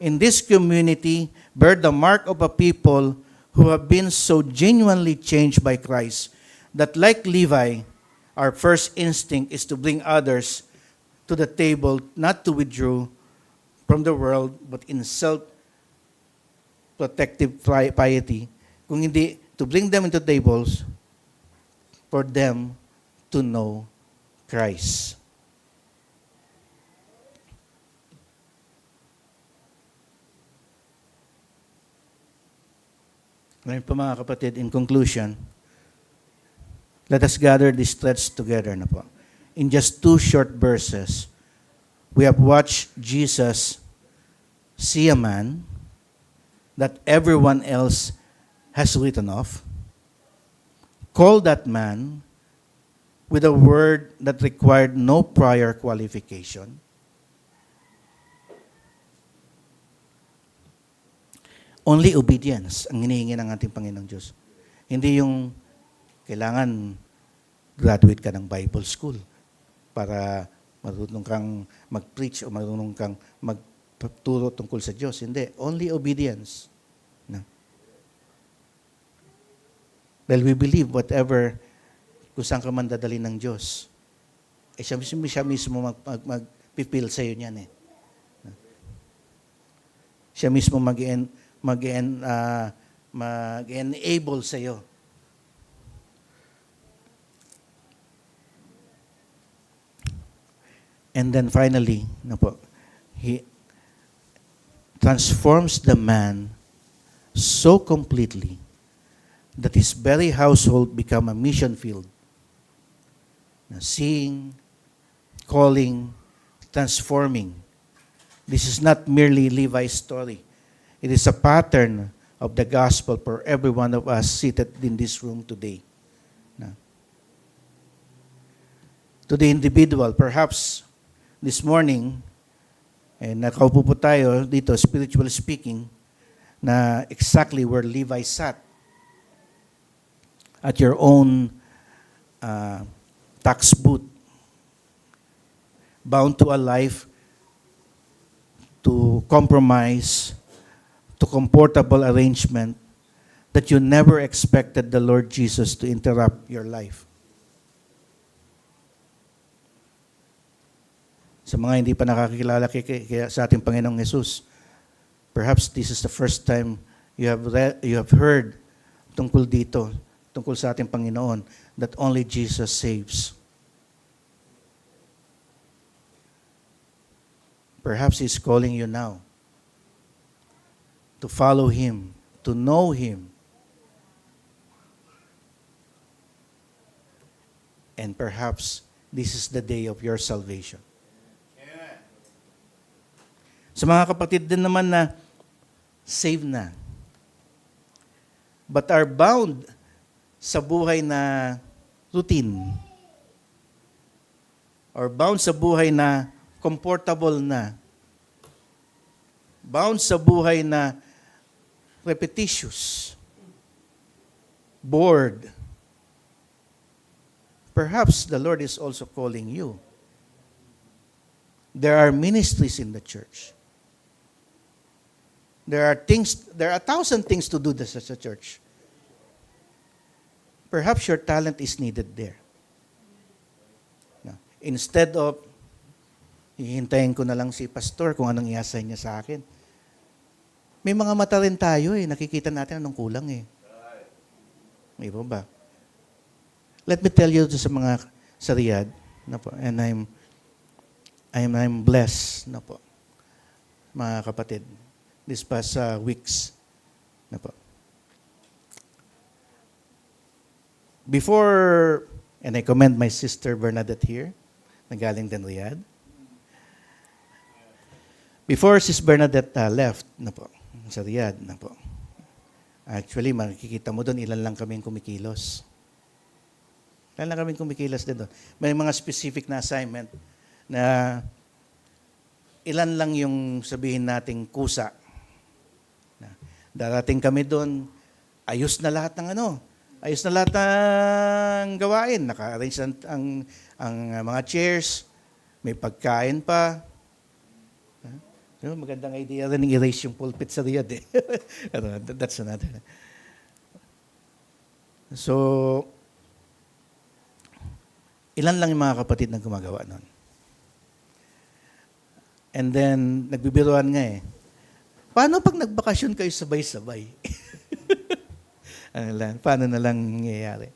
[SPEAKER 1] in this community bear the mark of a people who have been so genuinely changed by Christ that like Levi, our first instinct is to bring others to the table, not to withdraw from the world, but in self-protective piety. Kung hindi, to bring them into tables for them to know Christ. Ngayon po mga kapatid, in conclusion, let us gather these threads together na po. In just 2 short verses, We have watched Jesus see a man that everyone else has written off, call that man with a word that required no prior qualification. Only obedience ang hinihingi ng ating Panginoong Diyos. Hindi yung kailangan graduate ka ng Bible school para marunong kang mag-preach o marunong kang magturo tungkol sa Diyos. Hindi. Only obedience. No. Dahil we believe whatever, kung saan ka man dadali ng Diyos, siya mismo magpipil sa iyo niyan eh. Siya mismo mag-enable sa iyo. And then finally, He transforms the man so completely that his very household become a mission field. Seeing, calling, transforming. This is not merely Levi's story. It is a pattern of the gospel for every one of us seated in this room today. To the individual, perhaps this morning, nakaupo po tayo dito, spiritually speaking, na exactly where Levi sat, at your own tax booth, bound to a life, to compromise, to comfortable arrangement, that you never expected the Lord Jesus to interrupt your life. Sa mga hindi pa nakakilala sa ating Panginoong Jesus, perhaps this is the first time you have heard tungkol dito, tungkol sa ating Panginoon, that only Jesus saves. Perhaps He's calling you now to follow Him, to know Him. And perhaps this is the day of your salvation. Sa mga kapatid din naman na saved na, but are bound sa buhay na routine, or bound sa buhay na comfortable na, bound sa buhay na repetitious, bored. Perhaps the Lord is also calling you. There are ministries in the church. There are 1,000 things to do sa church. Perhaps your talent is needed there. Instead of, hihintayin ko na lang si pastor kung anong i-assign niya sa akin. May mga mata rin tayo nakikita natin anong kulang May ba? Let me tell you sa mga sa Riyadh, and I'm blessed mga kapatid, this past weeks. Before, and I commend my sister Bernadette here, na galing din Riyadh. Before Sis Bernadette left sa Riyadh, actually, makikita mo doon, ilan lang kaming kumikilos. Ilan lang kaming kumikilos din doon. May mga specific na assignment na ilan lang yung sabihin nating kusa. Darating kami doon, ayos na lahat ng gawain. Naka-arrange ang mga chairs, may pagkain pa. Magandang idea rin i-erase yung pulpit sa Riyadh That's another. So, ilan lang yung mga kapatid na gumagawa nun. And then, nagbibiruan nga paano pag nagbakasyon kayo sabay-sabay? Paano na lang nangyayari?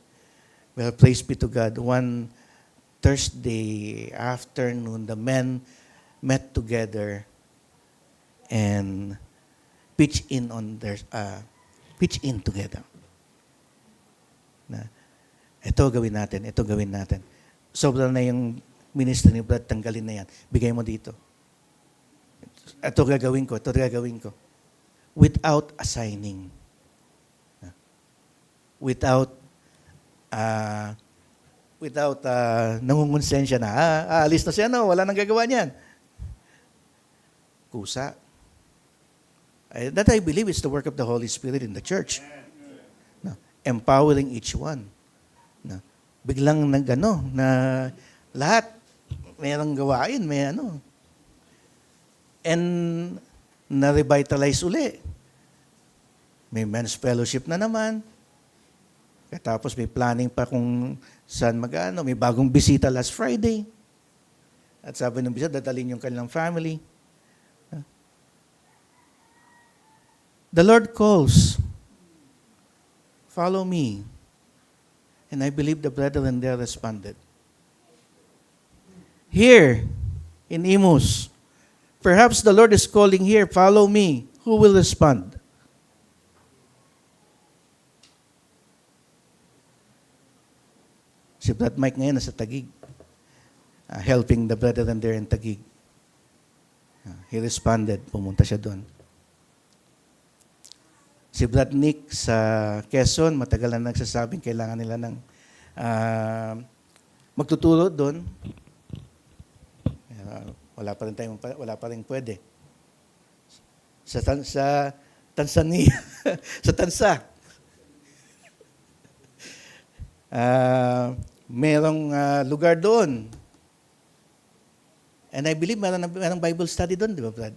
[SPEAKER 1] Well, praise be to God. One Thursday afternoon, the men met together and pitch in together. Ito gawin natin. Sobra na yung ministry ni Brad, tanggalin na yan. Bigay mo dito. Ito gagawin ko, ito gagawin ko. Without assigning. Without nangungonsensya na, alis na siya, no? Wala nang gagawa niyan. Kusa. That I believe is the work of the Holy Spirit in the church. No? Empowering each one. No? Biglang na lahat mayroong gawain, may ano. And na-revitalize uli. May men's fellowship na naman. Tapos may planning pa kung saan mag-ano. May bagong bisita last Friday. At sabi ng bisita, dadalhin yung kanilang family. The Lord calls, follow me. And I believe the brethren there responded. Here, in Imus, perhaps the Lord is calling here, follow me. Who will respond? Si Brad Mike ngayon nasa Taguig, helping the brethren there in Taguig. He responded, pumunta siya doon. Si Brad Nick sa Quezon, matagal na nagsasabing kailangan nila ng magtuturo doon. Wala pa rin pwede. Sa Tanzania, sa Tansa, merong lugar doon. And I believe merong Bible study doon, di ba, Brad?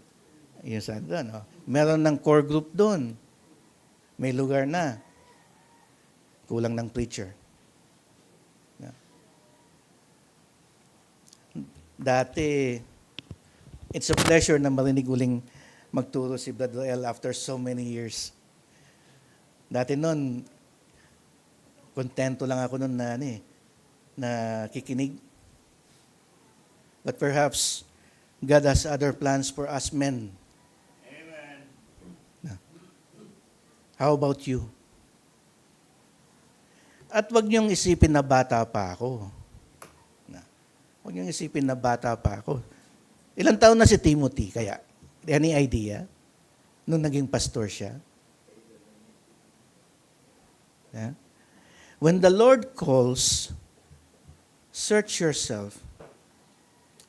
[SPEAKER 1] Yung saan doon. Oh. Meron ng core group doon. May lugar na. Kulang ng preacher. Dati, it's a pleasure na marinig uling magturo si Brad Roel after so many years. Dati noon, kontento lang ako noon na kikinig. But perhaps God has other plans for us men. How about you? At wag niyong isipin na bata pa ako. Wag niyong isipin na bata pa ako. Ilang taon na si Timothy kaya? Any idea? Nung naging pastor siya? Yeah? When the Lord calls, search yourself.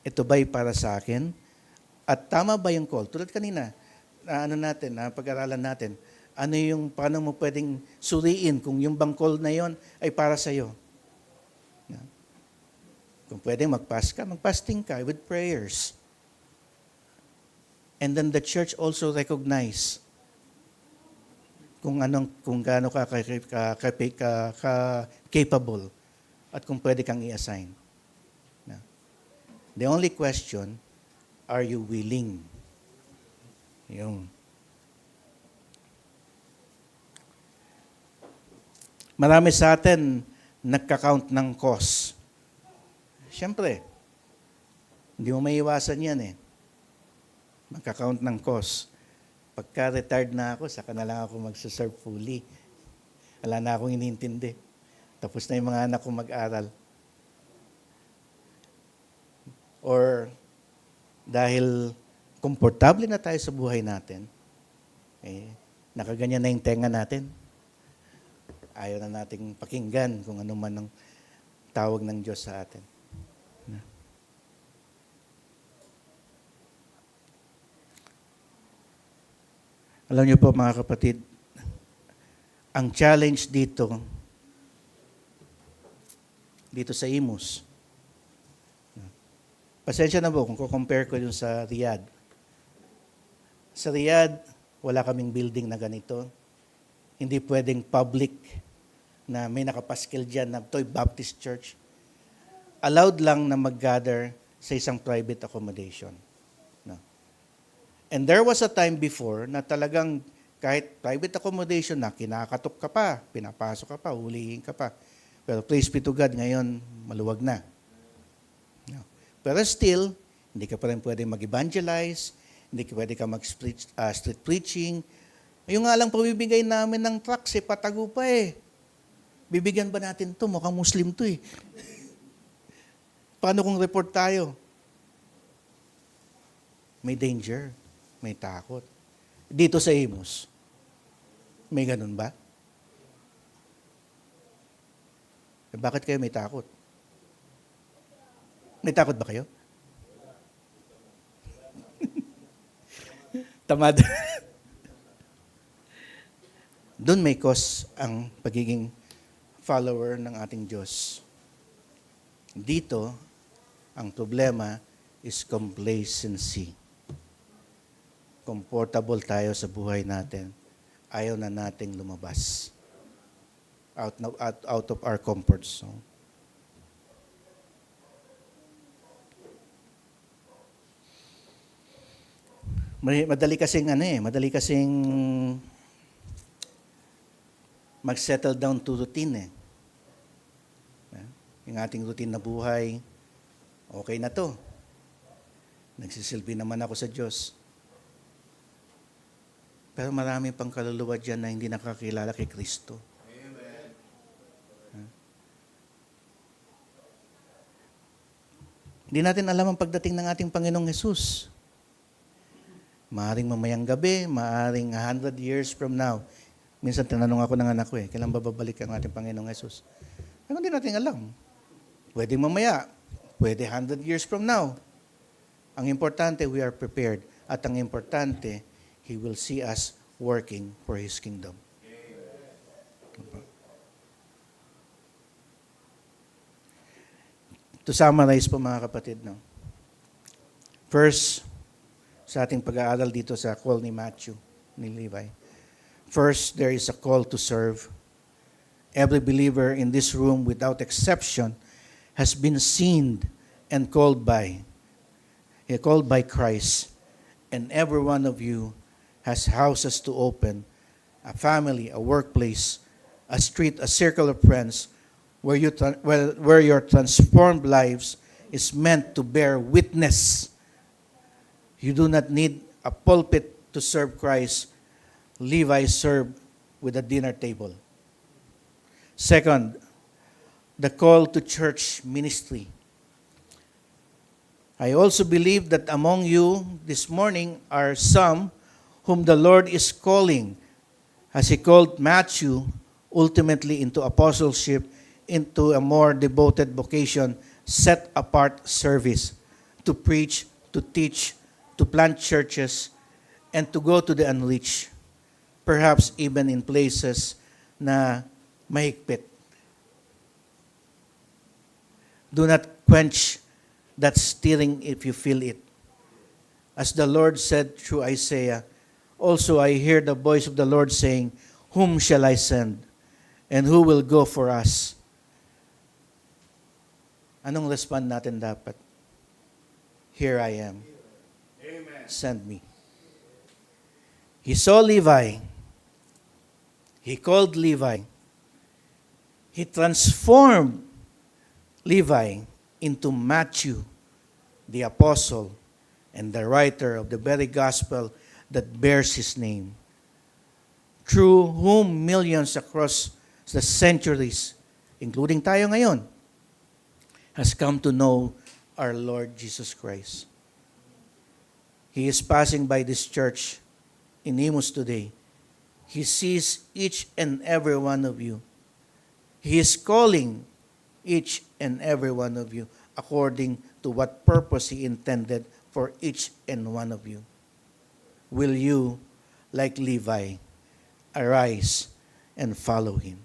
[SPEAKER 1] Ito ba'y para sa akin? At tama ba yung call? Tulad kanina, pag-aralan natin, paano mo pwedeng suriin kung yung bang call na yon ay para sa'yo? Kung pwedeng mag-fasting ka with prayers. And then the church also recognize kung gaano ka capable at kung pwede kang i-assign. The only question, are you willing? Yung marami sa atin nagka-count ng cost. Siyempre, hindi mo maiiwasan yan eh. Magka-count ng cost. Pagka-retired na ako, saka na lang ako magsaserve fully. Wala na akong inintindi. Tapos na yung mga anak ko mag-aral. Or dahil komportable na tayo sa buhay natin, nakaganyan na yung tenga natin. Ayaw na nating pakinggan kung ano man ang tawag ng Diyos sa atin. Alam niyo po mga kapatid, ang challenge dito sa Imus, pasensya na po kung compare ko yung sa Riyadh. Sa Riyadh, wala kaming building na ganito. Hindi pwedeng public na may nakapaskil dyan na ito'y Baptist Church. Allowed lang na mag-gather sa isang private accommodation. No. And there was a time before na talagang kahit private accommodation na, kinakatok ka pa, pinapasok ka pa, hulihin ka pa. Pero praise be to God, ngayon maluwag na. No. Pero still, hindi ka pa rin pwede mag-evangelize, hindi ka pwede ka mag-street preaching. Yung nga lang pabibigay namin ng trucks, patago pa eh. Bibigyan ba natin to? Mukhang Muslim to eh. Paano kung report tayo? May danger, may takot. Dito sa Amos, may ganun ba? Bakit kayo may takot? May takot ba kayo? Tamad. Doon may cause ang pagiging follower ng ating Diyos. Dito, ang problema is complacency. Comfortable tayo sa buhay natin. Ayaw na nating lumabas. Out of our comfort zone. Madali kasing mag-settle down to routine Yung ating routine na buhay, okay na to. Nagsisilbi naman ako sa Diyos. Pero marami pang kaluluwa dyan na hindi nakakilala kay Kristo. Amen. Hindi natin alam ang pagdating ng ating Panginoong Jesus. Maaring mamayang gabi, maaring 100 years from now. Minsan tinanong ako ng anak ko kailan ba babalik ang ating Panginoong Jesus? Pero hindi natin alam. Pwede mamaya, pwede 100 years from now. Ang importante, we are prepared. At ang importante, He will see us working for His kingdom. To summarize po mga kapatid, First, sa ating pag-aaral dito sa call ni Matthew, ni Levi. First, there is a call to serve. Every believer in this room, without exception, has been seen and called by Christ. And every one of you has houses to open, a family, a workplace, a street, a circle of friends, where your transformed lives is meant to bear witness. You do not need a pulpit to serve Christ. Levi served with a dinner table. Second, the call to church ministry. I also believe that among you this morning are some whom the Lord is calling, as He called Matthew ultimately into apostleship, into a more devoted vocation, set apart service, to preach, to teach, to plant churches, and to go to the unreached, perhaps even in places na mahigpit. Do not quench that stirring if you feel it. As the Lord said through Isaiah, also I hear the voice of the Lord saying, whom shall I send? And who will go for us? Anong respond natin dapat? Here I am. Amen. Send me. He saw Levi. He called Levi. He transformed Levi into Matthew, the apostle and the writer of the very gospel that bears his name, through whom millions across the centuries, including tayo ngayon, has come to know our Lord Jesus Christ. He is passing by this church in Amos today. He sees each and every one of you. He is calling each and every one of you according to what purpose He intended for each and one of you. Will you, like Levi, arise and follow Him?